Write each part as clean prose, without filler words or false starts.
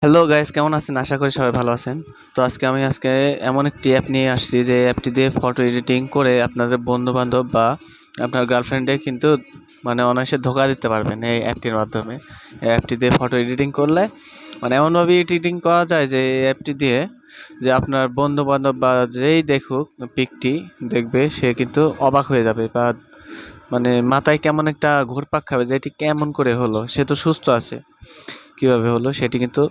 Hello guys, কেমন আছেন? আশা করি সবাই ভালো আছেন। তো আজকে এমন একটি অ্যাপ নিয়ে আসছি যে অ্যাপটি দিয়ে ফটো এডিটিং করে আপনাদের বন্ধু-বান্ধব বা আপনার গার্লফ্রেন্ডে কিন্তু মানে অনায়াসে ধোঁকা দিতে পারবেন এই অ্যাপটির মাধ্যমে। এই অ্যাপটি দিয়ে ফটো এডিটিং করলে মানে এমনভাবে এডিটিং করা যায় যে এই অ্যাপটি দিয়ে যে আপনার বন্ধু-বান্ধব বা যেই দেখুক পিকটি দেখবে সে কিন্তু অবাক হয়ে যাবে বা মানে মাথায় কেমন একটা ঘুরপাক খাবে যে এটি কেমন করে হলো? সে তো সুস্থ আছে। কিভাবে হলো সেটি কিন্তু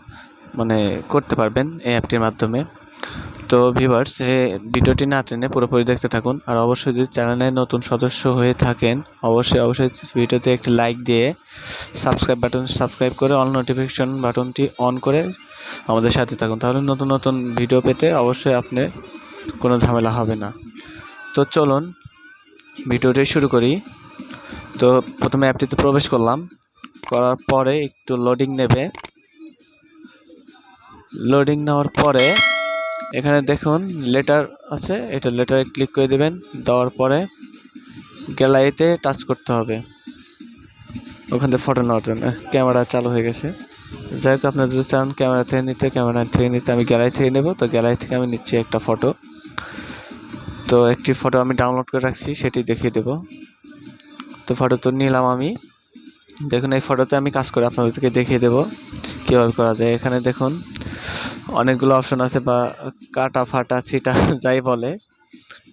মানে করতে পারবেন এই অ্যাপটির মাধ্যমে। তো ভিউয়ার্স, ভিডিওটি না টেনে পুরোপুরি দেখতে থাকুন। আর অবশ্যই যদি চ্যানেলে নতুন সদস্য হয়ে থাকেন অবশ্যই ভিডিওতে একটি লাইক দিয়ে সাবস্ক্রাইব করে অল নোটিফিকেশন বাটনটি অন করে আমাদের সাথে থাকুন। তাহলে নতুন নতুন ভিডিও পেতে অবশ্যই আপনি কোনো ঝামেলা হবে না। তো চলুন ভিডিওটি শুরু করি। তো প্রথমে অ্যাপটিতে প্রবেশ করলাম, করার পরে একটু লোডিং নেবে। লোডিং নেওয়ার পরে এখানে দেখুন লেটার আছে, এটা লেটারে ক্লিক করে দিবেন। দেওয়ার পরে গ্যালারিতে টাচ করতে হবে ওখান থেকে ফটো নেওয়ার জন্য। ক্যামেরা চালু হয়ে গেছে। যাই হোক, আপনারা যদি চান ক্যামেরা থেকে নিতে আমি গ্যালারি থেকে নেব। তো গ্যালারি থেকে আমি নিচ্ছি একটা ফটো। তো একটি ফটো আমি ডাউনলোড করে রাখছি, সেটি দেখিয়ে দেব। তো ফটো তো নিলাম আমি। দেখুন এই ফটোতে আমি কাজ করে আপনাদেরকে দেখিয়ে দেব কীভাবে করা যায়। এখানে দেখুন অনেকগুলো অপশন আছে বা কাটা ফাটা ছিটা যাই বলে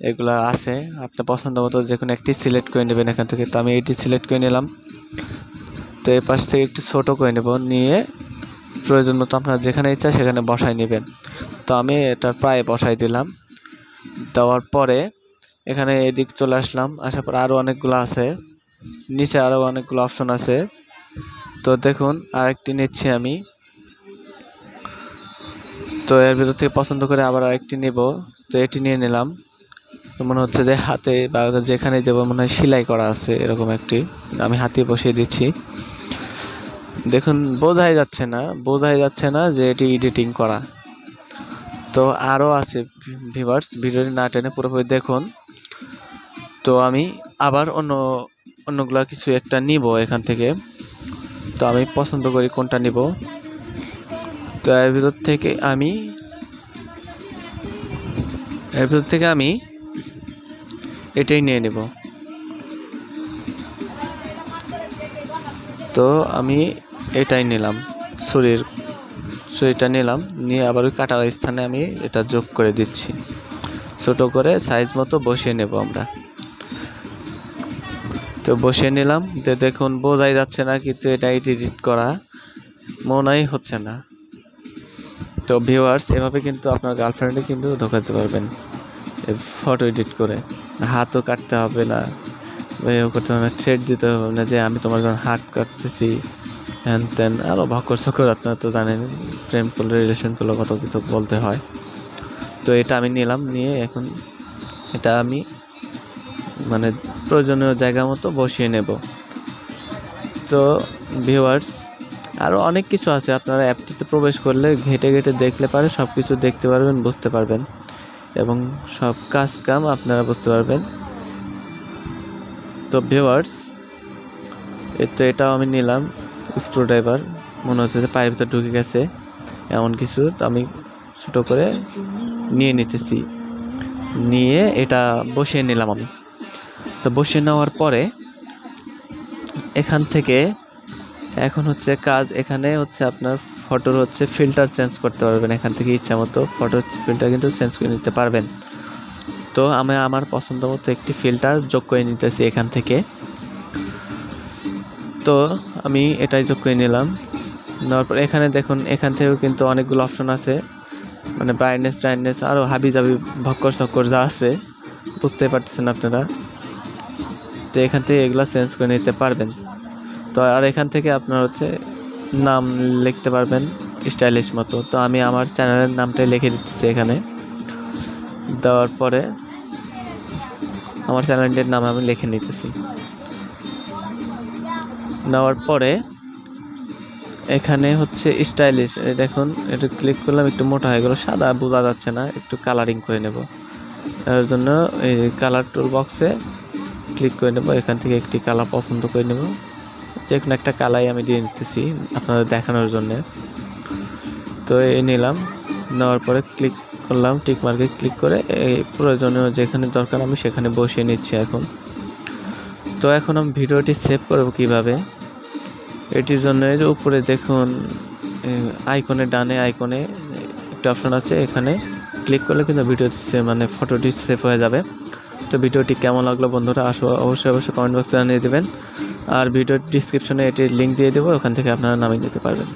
এগুলা আছে। আপনার পছন্দ মতো যে কোনো একটি সিলেক্ট করে নেবেন এখান থেকে। তো আমি এটি সিলেক্ট করে নিলাম। তো এই পাশ থেকে একটু ছোট করে নেব, নিয়ে প্রয়োজন মতো আপনার যেখানে ইচ্ছা সেখানে বসাই নেবেন। তো আমি এটা প্রায় বসাই দিলাম। দেওয়ার পরে এখানে এদিক চলে আসলাম, আসার পর আরও অনেকগুলো আছে, নিচে আরও অনেকগুলো অপশন আছে। তো দেখুন আরেকটি নিচ্ছি আমি। তো এর ভিতর থেকে পছন্দ করে আবার আরেকটি নেব। তো এটি নিয়ে নিলাম। তো মনে হচ্ছে যে হাতে বা যেখানে দেবো মনে হয় সেলাই করা আছে এরকম একটি, আমি হাতে বসিয়ে দিচ্ছি। দেখুন বোঝাই যাচ্ছে না যে এটি এডিটিং করা। তো আরও আছে ভিউয়ার্স, ভিডিওটি না টেনে পুরোপুরি দেখুন। তো আমি আবার অন্যগুলা কিছু একটা নিব এখান থেকে। তো আমি পছন্দ করি কোনটা নিব। তো এর ভিতর থেকে আমি এটাই নিয়ে নেব। তো আমি এটাই নিলাম, ছুরিটা নিলাম, নিয়ে আবার ওই কাটা স্থানে আমি এটা যোগ করে দিচ্ছি। ছোট করে সাইজ মতো বসিয়ে নেব আমরা। তো বসিয়ে নিলাম। দেখুন বোঝাই যাচ্ছে না, কিন্তু এটা এডিট করা মনেই হচ্ছে না। তো ভিউয়ার্স, এভাবে কিন্তু আপনার গার্লফ্রেন্ডে কিন্তু ধোকা দিতে পারবেন ফটো এডিট করে। হাতও কাটতে হবে না, করতে হবে না, থ্রেড দিতে হবে না যে আমি তোমার জন্য হাত কাটতেছি হ্যান ত্যান, আরও ভক্কর চক্কর। আপনারা তো জানেন প্রেম করলে রিলেশন করলে কত কিছু বলতে হয়। তো এটা আমি নিলাম, নিয়ে এখন এটা আমি মানে প্রয়োজনীয় জায়গা মতো বসিয়ে নেব। তো ভিউয়ার্স, আরও অনেক কিছু আছে, আপনারা অ্যাপটিতে প্রবেশ করলে ঘেটে ঘেটে দেখলে পারে সব কিছু দেখতে পারবেন, বুঝতে পারবেন এবং সব কাম আপনারা বুঝতে পারবেন। তো ভিউয়ার্স, তো এটাও আমি নিলাম। স্ক্রুড্রাইভার মনে হচ্ছে যে পায়ের ভিতরে ঢুকে গেছে এমন কিছু। তো আমি ছোটো করে নিয়ে নিতেছি, নিয়ে এটা বসিয়ে নিলাম আমি। তো বসিয়ে নেওয়ার পরে এখান থেকে এখন হচ্ছে কাজ, এখানে হচ্ছে আপনার ফটোর হচ্ছে ফিল্টার চেঞ্জ করতে পারবেন এখান থেকে ইচ্ছা মতো। ফটোর ফিল্টার কিন্তু চেঞ্জ করে নিতে পারবেন। তো আমি আমার পছন্দ মতো একটি ফিল্টার যোগ করে নিতেছি এখান থেকে। তো আমি এটাই যোগ করে নিলাম। নেওয়ার পর এখানে দেখুন, এখান থেকেও কিন্তু অনেকগুলো অপশন আছে, মানে ব্রাইটনেস আরও হাবি জাবি ভক্কর চক্কর যা আছে বুঝতে পারতেছেন আপনারা। তো এখান থেকে এগুলো চেঞ্জ করে নিতে পারবেন। তো আর এখান থেকে আপনার হচ্ছে নাম লিখতে পারবেন স্টাইলিশ মতো। তো আমি আমার চ্যানেলের নামটাই লিখে দিতেছি এখানে। দেওয়ার পরে আমার চ্যানেলটির নাম আমি লিখে নিতেছি। নেওয়ার পরে এখানে হচ্ছে স্টাইলিশ, দেখুন এটা ক্লিক করলাম, একটু মোটা হয়ে গেল, সাদা বোঝা যাচ্ছে না, একটু কালারিং করে নেব। এর জন্য এই কালার টুল বক্সে ক্লিক করে নেব, এখান থেকে একটি কালার পছন্দ করে নেব। যে কোনো একটা কালাই আমি দিয়ে নিতেছি আপনাদের দেখানোর জন্য। তো এই নিলাম, নেওয়ার পরে ক্লিক করলাম, টিক মার্কে ক্লিক করে এই প্রয়োজনীয় যেখানে দরকার আমি সেখানে বসিয়ে নিচ্ছি এখন। তো এখন আমি ভিডিওটি সেভ করব কিভাবে, এটির জন্য এই যে উপরে দেখুন আইকনের ডানে আইকনে একটা অপশন আছে, এখানে ক্লিক করলে কিন্তু ভিডিওটি মানে ফটোটি সেভ হয়ে যাবে। তো ভিডিওটি কেমন লাগলো বন্ধুরা অবশ্যই কমেন্ট বক্সে জানিয়ে দেবেন, আর ভিডিওর ডিসক্রিপশনে এটির লিঙ্ক দিয়ে দেবো, ওখান থেকে আপনারা নামিয়ে নিতে পারবেন।